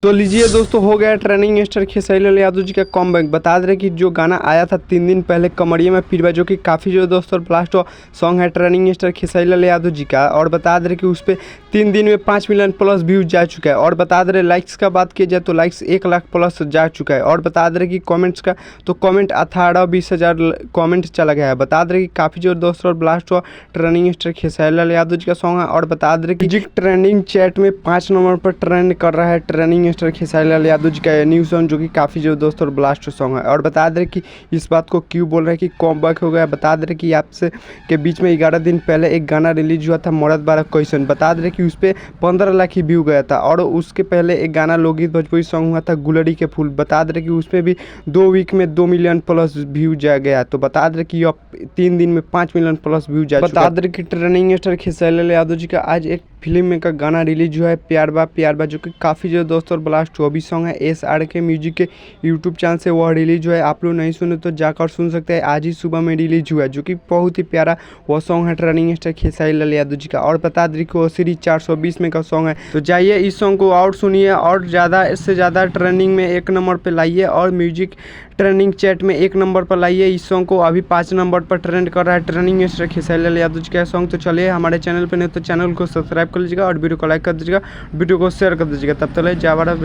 तो लीजिए दोस्तों, हो गया ट्रेनिंग स्टार खेसारी लाल यादव जी का कमबैक। बता दे रहे कि जो गाना आया था 3 दिन पहले कमरिया में पीरवा, जो कि काफ़ी जो दोस्तों ब्लास्ट सॉन्ग है ट्रेनिंग स्टार खेसारी लाल यादव जी का। और बता दे रहे कि उस पर 3 दिन में 5 मिलियन प्लस व्यूज जा चुका है। और बता दे रहे लाइक्स का बात की जाए तो लाइक्स 1 लाख प्लस जा चुका है। और बता दे रहे कि कॉमेंट्स का तो कॉमेंट 18-20 हज़ार कॉमेंट चला गया है। बता दे रहे कि काफ़ी जो दोस्तों ब्लास्ट हुआ ट्रेनिंग स्टार खेसारी लाल यादव जी का सॉन्ग है। और बता दे रहे कि ट्रेंडिंग चैट में 5 नंबर पर ट्रेंड कर रहा है ट्रेनिंग स्टार खेसारी लाल यादव जी का ये न्यू सॉन्ग, जो कि काफ़ी जो दोस्तों ब्लास्ट सॉन्ग है। और बता दें कि इस बात को क्यों बोल रहे हैं कि कॉमबैक हो गया। बता दें कि आपसे के बीच में 11 दिन पहले एक गाना रिलीज हुआ था मरद बारह क्वेश्चन। बता दें कि उस पर 15 लाख ही व्यू गया था। और उसके पहले एक गाना लोकगीत भोजपुरी सॉन्ग हुआ था गुलड़ी के फूल। बता दें कि उसमें भी 2 वीक में 2 मिलियन प्लस व्यू जा गया। तो बता दें कि अब 3 दिन में 5 मिलियन प्लस व्यू जा चुका है। बता दें कि ट्रेनिंग स्टार खेसारी लाल यादव जी का आज एक फिल्म में का गाना रिलीज हुआ है प्यार बा, जो कि काफ़ी जो दोस्तों ब्लास्ट हुआ भी सॉन्ग है। SRK म्यूजिक के यूट्यूब चैनल से वह रिलीज हुआ है। आप लोग नहीं सुने तो जाकर सुन सकते हैं। आज ही सुबह में रिलीज हुआ है, जो कि बहुत ही प्यारा वह सॉन्ग है ट्रेनिंग स्टार खेसारी लाल यादव जी का। और बता दें कि वो सीरीज 420 में का सॉन्ग है। तो जाइए इस सॉन्ग को और सुनिए और ज़्यादा से ज़्यादा ट्रेंडिंग में 1 नंबर पर लाइए और म्यूजिक ट्रेंडिंग चैट में 1 नंबर पर लाइए। इस सॉन्ग को अभी 5 नंबर पर ट्रेंड कर रहा है ट्रेनिंग स्टार खेसारी लाल यादव जी का सॉन्ग। तो चलिए हमारे चैनल पर नहीं तो चैनल को सब्सक्राइब कर लीजिएगा और वीडियो को लाइक कर दीजिएगा, वीडियो को शेयर कर दीजिएगा। तब तक जय भारत।